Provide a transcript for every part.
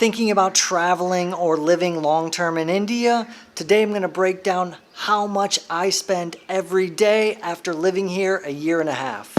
Thinking about traveling or living long-term in India? Today I'm going to break down how much I spend every day after living here a year and a half.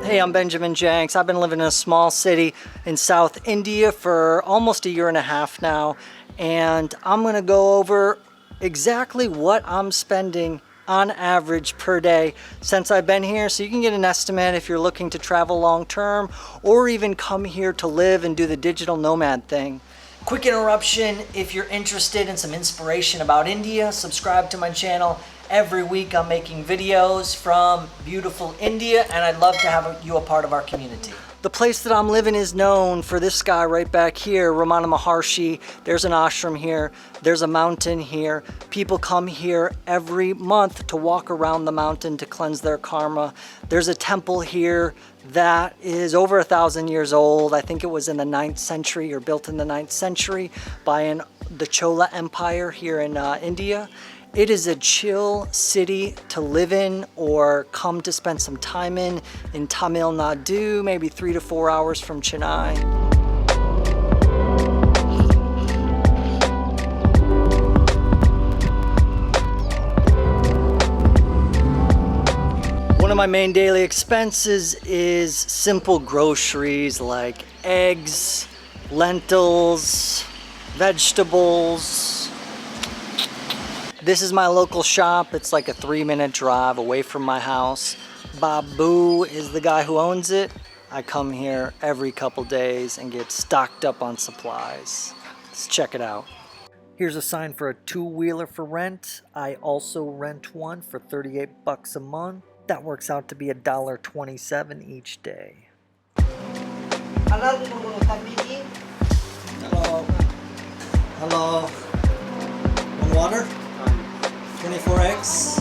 Hey, I'm Benjamin Jenks. I've been living in a small city in South India for almost a year and a half now, and I'm going to go over exactly what I'm spending on average per day since I've been here, so you can get an estimate if you're looking to travel long term or even come here to live and do the digital nomad thing. Quick interruption: if you're interested in some inspiration about India, subscribe to my channel. Every week I'm making videos from beautiful India, and I'd love to have you a part of our community. The place that I'm living is known for this guy right back here, Ramana Maharshi. There's an ashram here. There's a mountain here. People come here every month to walk around the mountain to cleanse their karma. There's a temple here that is over 1,000 years old. I think it was in the 9th century or built in the 9th century by the Chola Empire here in India. It is a chill city to live in or come to spend some time in Tamil Nadu, maybe 3 to 4 hours from Chennai. One of my main daily expenses is simple groceries like eggs, lentils, vegetables. This is my local shop. It's like a 3-minute drive away from my house. Babu is the guy who owns it. I come here every couple days and get stocked up on supplies. Let's check it out. Here's a sign for a 2-wheeler for rent. I also rent one for 38 bucks a month. That works out to be $1.27 each day. Hello. Hello. Want water? 24 eggs.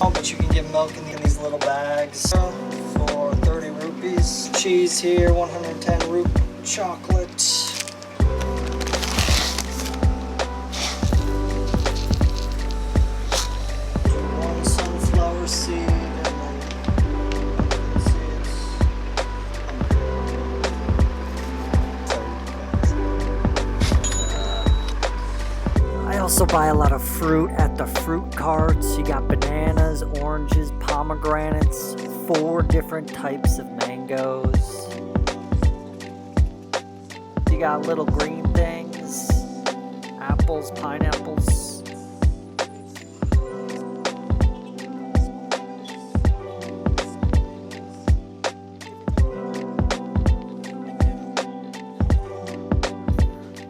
Oh, but you can get milk in these little bags for 30 rupees. Cheese here, 110 rupee. Chocolate. One sunflower seed. I also buy a lot of fruit at the fruit carts. You got bananas, oranges, pomegranates, 4 different types of mangoes. You got little green things, apples, pineapples.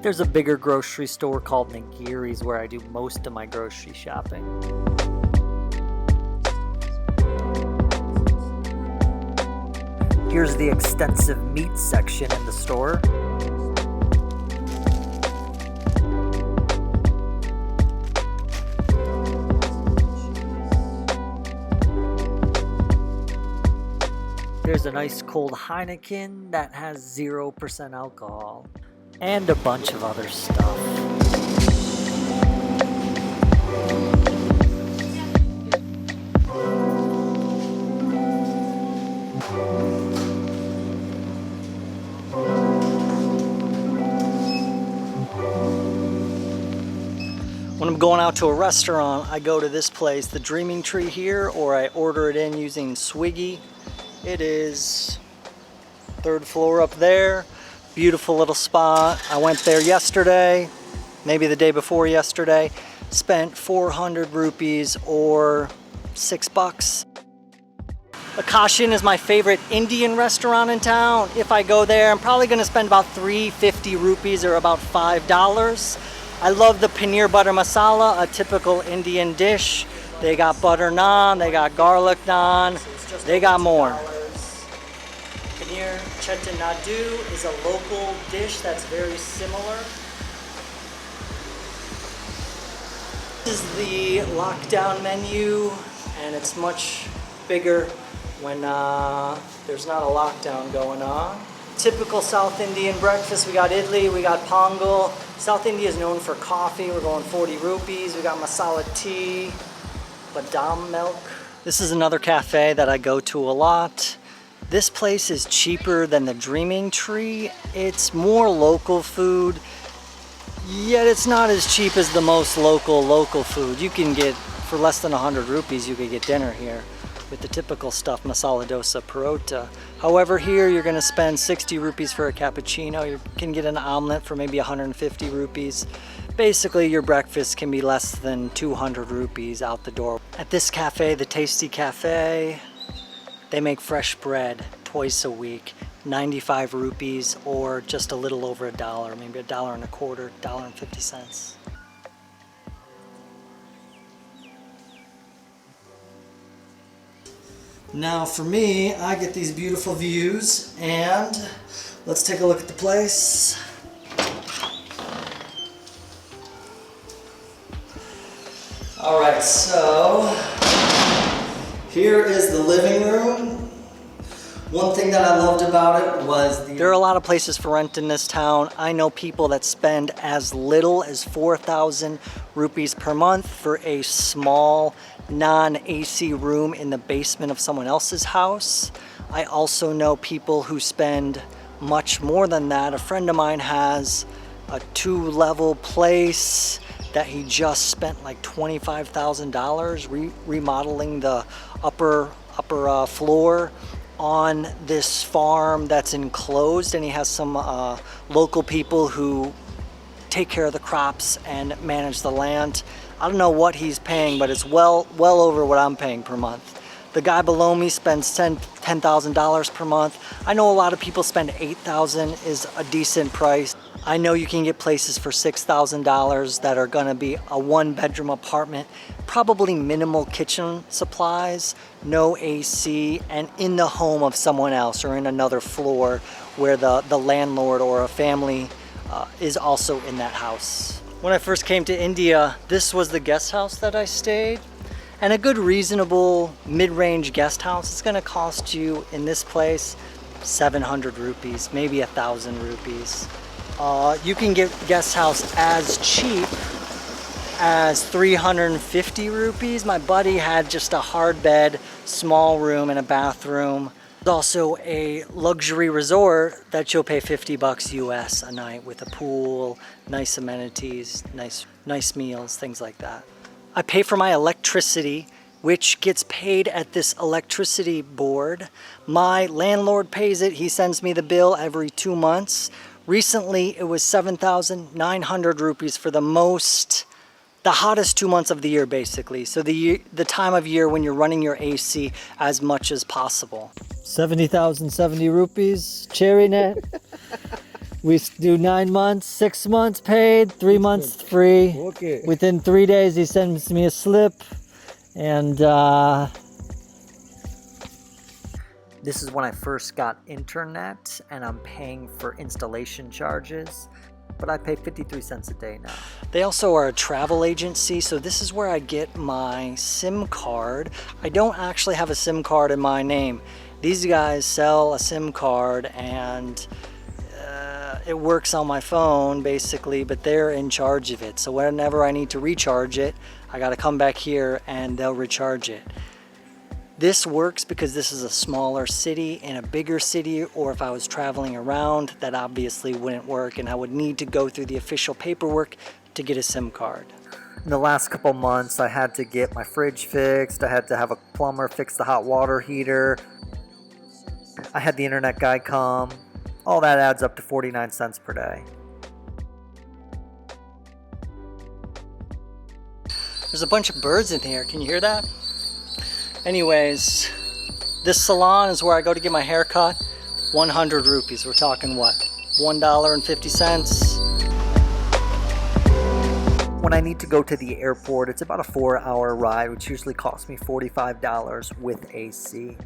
There's a bigger grocery store called Nagiri's where I do most of my grocery shopping. Here's the extensive meat section in the store. There's an ice cold Heineken that has 0% alcohol. And a bunch of other stuff. When I'm going out to a restaurant, I go to this place, the Dreaming Tree here, or I order it in using Swiggy. It is 3rd floor up there. Beautiful little spot. I went there yesterday, maybe the day before yesterday. Spent 400 rupees or 6 bucks. Akashin is my favorite Indian restaurant in town. If I go there, I'm probably going to spend about 350 rupees or about $5. I love the paneer butter masala, a typical Indian dish. They got butter naan, they got garlic naan, they got more. Paneer Chetta Nadu is a local dish that's very similar. This is the lockdown menu, and it's much bigger when there's not a lockdown going on. Typical South Indian breakfast. We got idli, we got pongal. South India is known for coffee. We're going 40 rupees. We got masala tea, badam milk. This is another cafe that I go to a lot. This place is cheaper than the Dreaming Tree. It's more local food, yet it's not as cheap as the most local food. You can get, for less than 100 rupees, you could get dinner here with the typical stuff, masala dosa, parota. However, here you're gonna spend 60 rupees for a cappuccino. You can get an omelet for maybe 150 rupees. Basically, your breakfast can be less than 200 rupees out the door. At this cafe, the Tasty Cafe, they make fresh bread twice a week, 95 rupees or just a little over $1, maybe $1.25, $1.50. Now for me, I get these beautiful views, and let's take a look at the place. All right, so here is the living room. One thing that I loved about it was there are a lot of places for rent in this town. I know people that spend as little as 4,000 rupees per month for a small non-AC room in the basement of someone else's house. I also know people who spend much more than that. A friend of mine has a 2-level place that he just spent like $25,000 remodeling the upper floor on this farm that's enclosed, and he has some local people who take care of the crops and manage the land. I don't know what he's paying, but it's well over what I'm paying per month. The guy below me spends $10,000 per month. I know a lot of people spend $8,000 is a decent price. I know you can get places for $6,000 that are gonna be a 1-bedroom apartment, probably minimal kitchen supplies, no AC, and in the home of someone else or in another floor where the landlord or a family is also in that house. When I first came to India, this was the guest house that I stayed. And a good reasonable mid-range guest house is gonna cost you in this place 700 rupees, maybe 1,000 rupees. You can get guest house as cheap as 350 rupees. My buddy had just a hard bed, small room and a bathroom. There's also a luxury resort that you'll pay 50 bucks US a night with a pool, nice amenities, nice meals, things like that. I pay for my electricity, which gets paid at this electricity board. My landlord pays it. He sends me the bill every 2 months. Recently, it was 7,900 rupees for the hottest 2 months of the year, basically. So the time of year when you're running your AC as much as possible. 70,070 rupees, cherry net. We do 9 months, 6 months paid, 3 months free. Okay. Within 3 days, he sends me a slip, and this is when I first got internet, and I'm paying for installation charges, but I pay 53 cents a day now. They also are a travel agency, so this is where I get my SIM card. I don't actually have a SIM card in my name. These guys sell a SIM card, and it works on my phone basically, but they're in charge of it. So whenever I need to recharge it, I gotta come back here and they'll recharge it. This works because this is a smaller city. In a bigger city, or if I was traveling around, that obviously wouldn't work, and I would need to go through the official paperwork to get a SIM card. In the last couple months, I had to get my fridge fixed. I had to have a plumber fix the hot water heater. I had the internet guy come. All that adds up to 49 cents per day. There's a bunch of birds in here. Can you hear that? Anyways, this salon is where I go to get my hair cut. 100 rupees. We're talking what? $1.50. When I need to go to the airport, it's about a 4-hour ride, which usually costs me $45 with AC.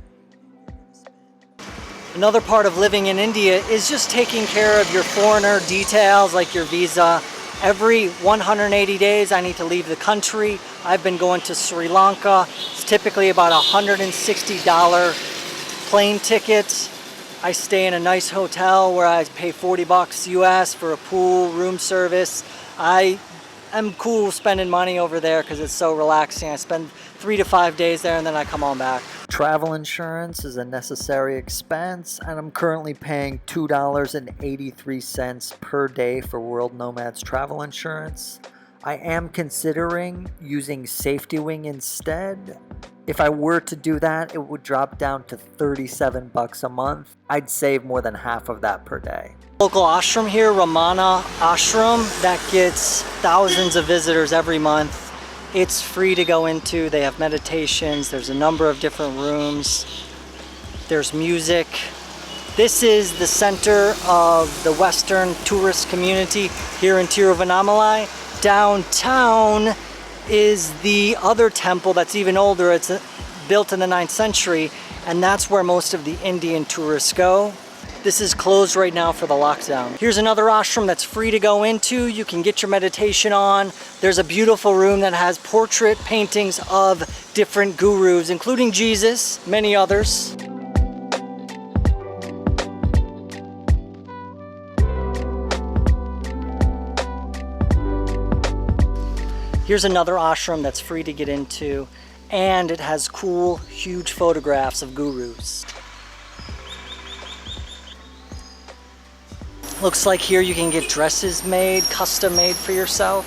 Another part of living in India is just taking care of your foreigner details like your visa. Every 180 days I need to leave the country. I've been going to Sri Lanka. It's typically about $160 plane ticket. I stay in a nice hotel where I pay 40 bucks US for a pool, room service. I am cool spending money over there because it's so relaxing. I spend 3 to 5 days there and then I come on back. Travel insurance is a necessary expense, and I'm currently paying $2.83 per day for World Nomads travel insurance. I am considering using Safety Wing instead. If I were to do that, it would drop down to 37 bucks a month. I'd save more than half of that per day. Local ashram here, Ramana Ashram, that gets thousands of visitors every month. It's free to go into. They have meditations. There's a number of different rooms. There's music. This is the center of the Western tourist community here in Tiruvannamalai. Downtown is the other temple that's even older. It's built in the 9th century, and that's where most of the Indian tourists go. This is closed right now for the lockdown. Here's another ashram that's free to go into. You can get your meditation on. There's a beautiful room that has portrait paintings of different gurus, including Jesus, many others. Here's another ashram that's free to get into, and it has cool, huge photographs of gurus. Looks like here you can get dresses made, custom made for yourself.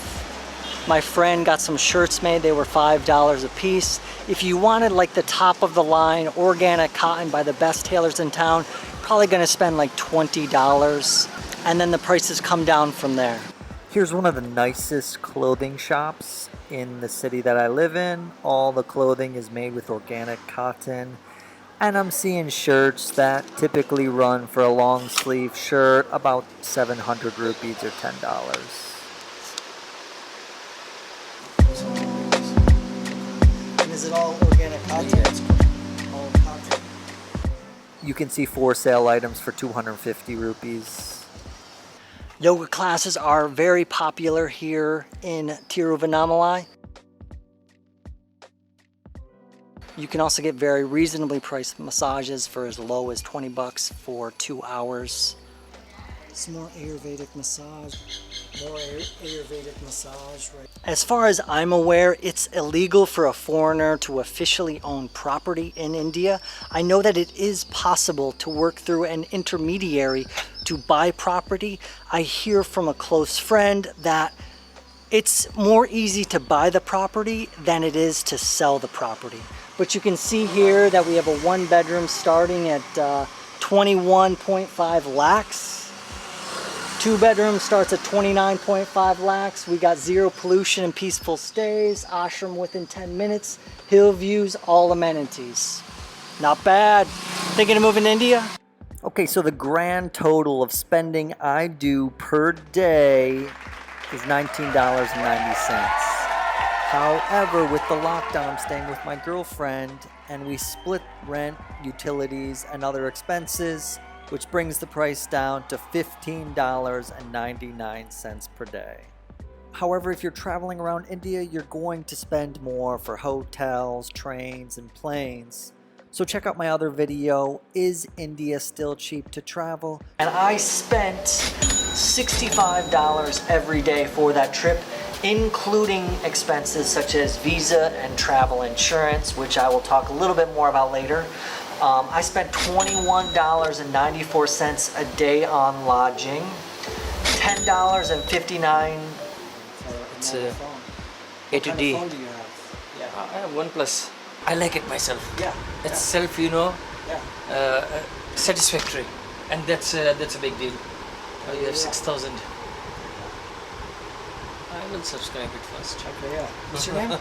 My friend got some shirts made. They were $5 a piece. If you wanted like the top of the line organic cotton by the best tailors in town, probably gonna spend like $20, and then the prices come down from there. Here's one of the nicest clothing shops in the city that I live in. All the clothing is made with organic cotton. And I'm seeing shirts that typically run for a long sleeve shirt about 700 rupees or $10. And is it all organic cotton? Yeah, it's all cotton. You can see for sale items for 250 rupees. Yoga classes are very popular here in Tiruvannamalai. You can also get very reasonably priced massages for as low as 20 bucks for 2 hours. Some more Ayurvedic massage. More Ayurvedic massage, right? As far as I'm aware, it's illegal for a foreigner to officially own property in India. I know that it is possible to work through an intermediary to buy property. I hear from a close friend that it's more easy to buy the property than it is to sell the property. But you can see here that we have a 1-bedroom starting at 21.5 lakhs. 2-bedroom starts at 29.5 lakhs. We got zero pollution and peaceful stays, ashram within 10 minutes, hill views, all amenities. Not bad. Thinking of moving to India? Okay, so the grand total of spending I do per day is $19.90. However, with the lockdown, I'm staying with my girlfriend, and we split rent, utilities, and other expenses, which brings the price down to $15.99 per day. However, if you're traveling around India, you're going to spend more for hotels, trains, and planes. So check out my other video, Is India Still Cheap to Travel? And I spent $65 every day for that trip, including expenses such as visa and travel insurance, which I will talk a little bit more about later. I spent $21.94 a day on lodging, $10.59. It's A to D. Phone do you have? Yeah. I have OnePlus. I like it myself. Yeah. It's self, you know, Yeah. satisfactory, and that's a big deal. You have 6,000. I will subscribe it first. Okay, yeah. What's your name?